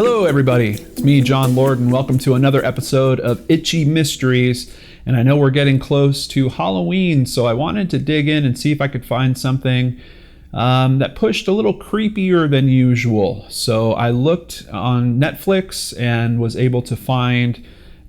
Hello, everybody. It's me, John Lord, and welcome to another episode of Itchy Mysteries. And I know we're getting close to Halloween, so I wanted to dig in and see if I could find something that pushed a little creepier than usual. So I looked on Netflix and was able to find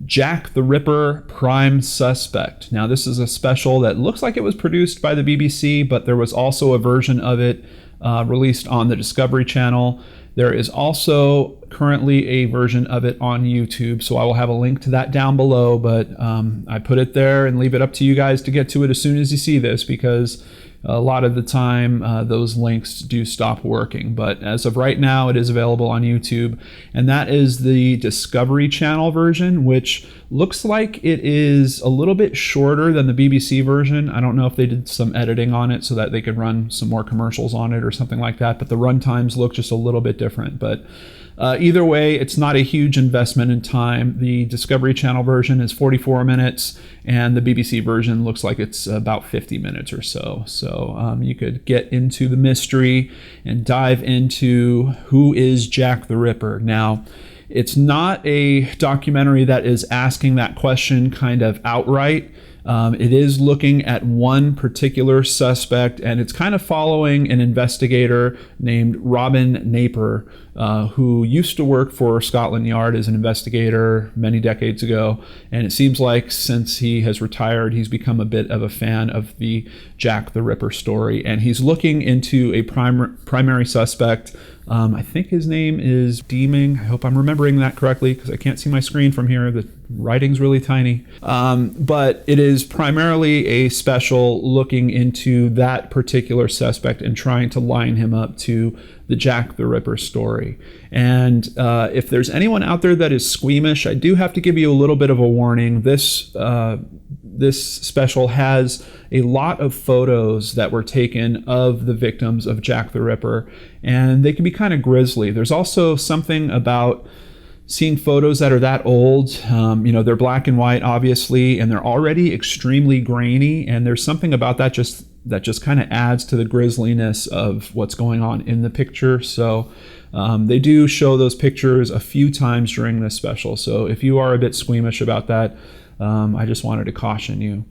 Jack the Ripper, Prime Suspect. Now, this is a special that looks like it was produced by the BBC, but there was also a version of it released on the Discovery Channel. There is also currently a version of it on YouTube, so I will have a link to that down below, but I put it there and leave it up to you guys to get to it as soon as you see this, because a lot of the time those links do stop working. But as of right now, it is available on YouTube, and that is the Discovery Channel version, which looks like it is a little bit shorter than the BBC version. I don't know if they did some editing on it so that they could run some more commercials on it or something like that, but the run times look just a little bit different. But either way, it's not a huge investment in time. The Discovery Channel version is 44 minutes, and the BBC version looks like it's about 50 minutes or so. So you could get into the mystery and dive into who is Jack the Ripper. Now, it's not a documentary that is asking that question kind of outright. It is looking at one particular suspect, and it's kind of following an investigator named Robin Naper, who used to work for Scotland Yard as an investigator many decades ago. And it seems like since he has retired, he's become a bit of a fan of the Jack the Ripper story. And he's looking into a primary suspect. I think his name is Deeming. I hope I'm remembering that correctly, because I can't see my screen from here. The writing's really tiny. But it is primarily a special looking into that particular suspect and trying to line him up to the Jack the Ripper story. And if there's anyone out there that is squeamish, I do have to give you a little bit of a warning. This special has a lot of photos that were taken of the victims of Jack the Ripper, and they can be kind of grisly. There's also something about seeing photos that are that old. They're black and white, obviously, and they're already extremely grainy, and there's something about that just kind of adds to the grisliness of what's going on in the picture. So they do show those pictures a few times during this special. So if you are a bit squeamish about that, I just wanted to caution you.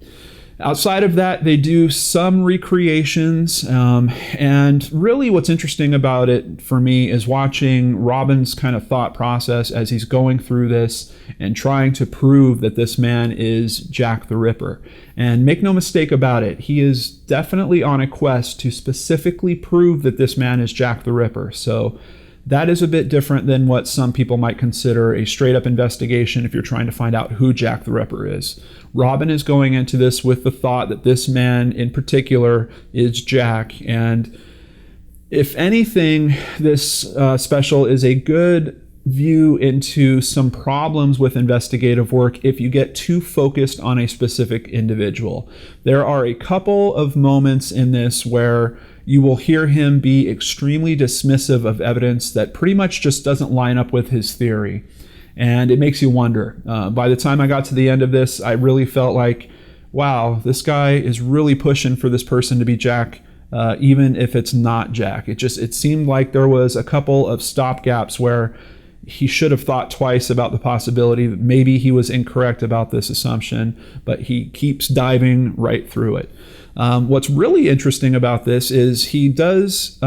Outside of that, they do some recreations, and really what's interesting about it for me is watching Robin's kind of thought process as he's going through this and trying to prove that this man is Jack the Ripper. And make no mistake about it, he is definitely on a quest to specifically prove that this man is Jack the Ripper. So that is a bit different than what some people might consider a straight-up investigation if you're trying to find out who Jack the Ripper is. Robin is going into this with the thought that this man in particular is Jack. And if anything, this special is a good view into some problems with investigative work if you get too focused on a specific individual. There are a couple of moments in this where you will hear him be extremely dismissive of evidence that pretty much just doesn't line up with his theory. And it makes you wonder. By the time I got to the end of this, I really felt like, wow, this guy is really pushing for this person to be Jack, even if it's not Jack. It seemed like there was a couple of stopgaps where he should have thought twice about the possibility that maybe he was incorrect about this assumption, but he keeps diving right through it. What's really interesting about this is he does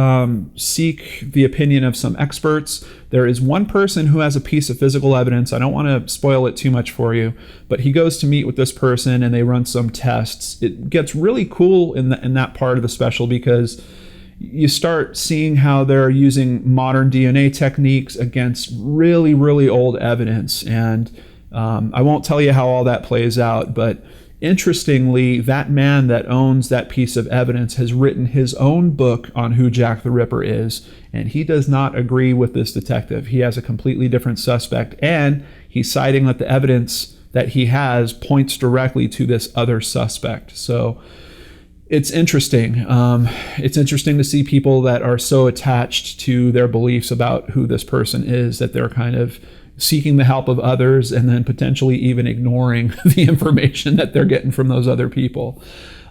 seek the opinion of some experts. There is one person who has a piece of physical evidence. I don't want to spoil it too much for you, but he goes to meet with this person and they run some tests. It gets really cool in that part of the special because you start seeing how they're using modern DNA techniques against really, really old evidence. And I won't tell you how all that plays out, but interestingly, that man that owns that piece of evidence has written his own book on who Jack the Ripper is, and he does not agree with this detective. He has a completely different suspect, and he's citing that the evidence that he has points directly to this other suspect. So it's interesting. It's interesting to see people that are so attached to their beliefs about who this person is that they're kind of seeking the help of others and then potentially even ignoring the information that they're getting from those other people.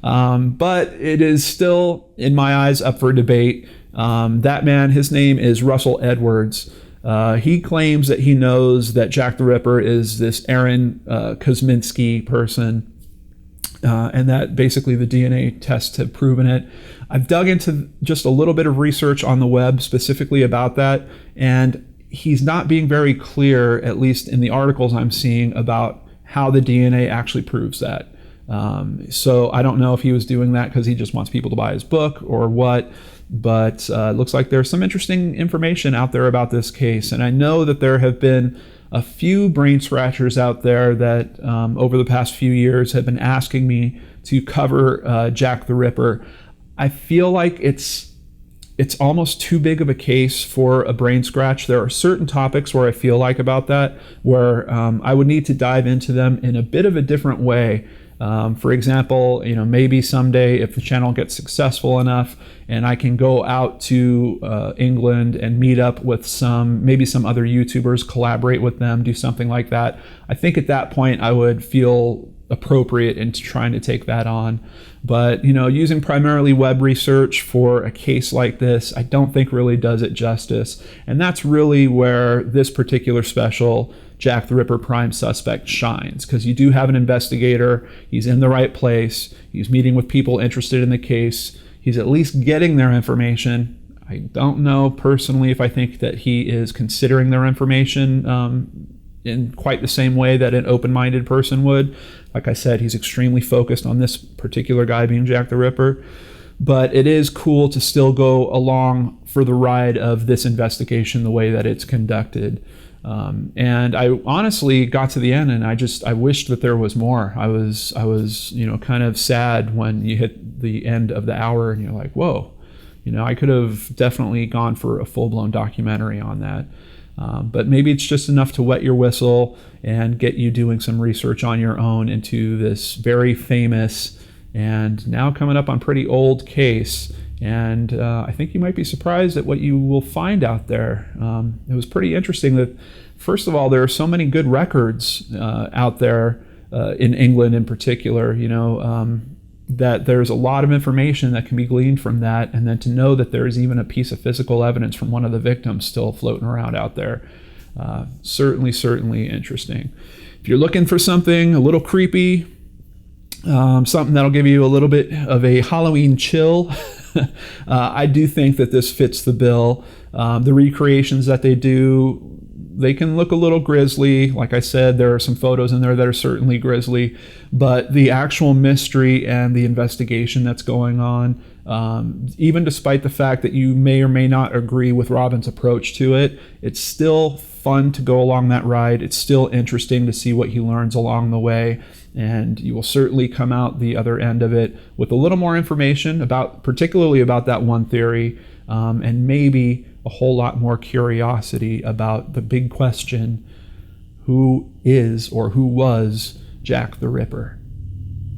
But it is still, in my eyes, up for debate. That man, his name is Russell Edwards. He claims that he knows that Jack the Ripper is this Aaron Kosminski person, and that basically the DNA tests have proven it. I've dug into just a little bit of research on the web specifically about that, and he's not being very clear, at least in the articles I'm seeing, about how the DNA actually proves that. So I don't know if he was doing that because he just wants people to buy his book or what, but it looks like there's some interesting information out there about this case. And I know that there have been a few brain scratchers out there that over the past few years have been asking me to cover Jack the Ripper. I feel like it's almost too big of a case for a brain scratch. There are certain topics where I feel like about that, where I would need to dive into them in a bit of a different way. For example, maybe someday if the channel gets successful enough and I can go out to England and meet up with maybe some other YouTubers, collaborate with them, do something like that. I think at that point I would feel appropriate in trying to take that on. But, using primarily web research for a case like this, I don't think really does it justice. And that's really where this particular special, Jack the Ripper Prime Suspect, shines, because you do have an investigator. He's in the right place. He's meeting with people interested in the case. He's at least getting their information. I don't know personally if I think that he is considering their information in quite the same way that an open-minded person would. Like I said, he's extremely focused on this particular guy being Jack the Ripper. But it is cool to still go along for the ride of this investigation the way that it's conducted. And I honestly got to the end and I wished that there was more. I was kind of sad when you hit the end of the hour and you're like, whoa, I could have definitely gone for a full-blown documentary on that. But maybe it's just enough to wet your whistle and get you doing some research on your own into this very famous and now coming up on pretty old case. And I think you might be surprised at what you will find out there. It was pretty interesting that, first of all, there are so many good records out there in England in particular, that there's a lot of information that can be gleaned from that. And then to know that there's even a piece of physical evidence from one of the victims still floating around out there. Certainly interesting. If you're looking for something a little creepy, something that'll give you a little bit of a Halloween chill, I do think that this fits the bill. The recreations that they do, they can look a little grisly. Like I said, there are some photos in there that are certainly grisly, but the actual mystery and the investigation that's going on, even despite the fact that you may or may not agree with Robin's approach to it, it's still fun to go along that ride. It's still interesting to see what he learns along the way, and you will certainly come out the other end of it with a little more information particularly about that one theory, and maybe a whole lot more curiosity about the big question: who is or who was Jack the Ripper?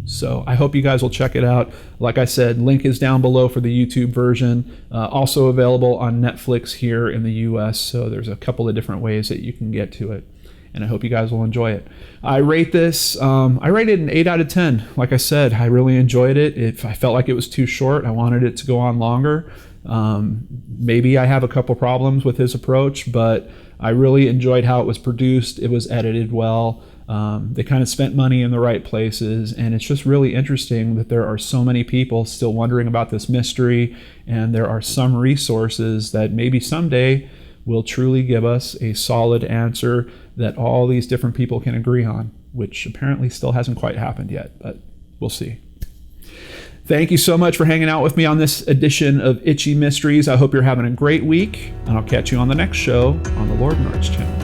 So I hope you guys will check it out. Like I said, link is down below for the YouTube version. Also available on Netflix here in the US. So there's a couple of different ways that you can get to it. And I hope you guys will enjoy it. I rate this, I rated an 8 out of 10. Like I said, I really enjoyed it. I felt like it was too short. I wanted it to go on longer. Maybe I have a couple problems with his approach, but I really enjoyed how it was produced. It was edited well. They kind of spent money in the right places, and it's just really interesting that there are so many people still wondering about this mystery, and there are some resources that maybe someday will truly give us a solid answer that all these different people can agree on, which apparently still hasn't quite happened yet, but we'll see. Thank you so much for hanging out with me on this edition of Itchy Mysteries. I hope you're having a great week, and I'll catch you on the next show on the Lord and Arts channel.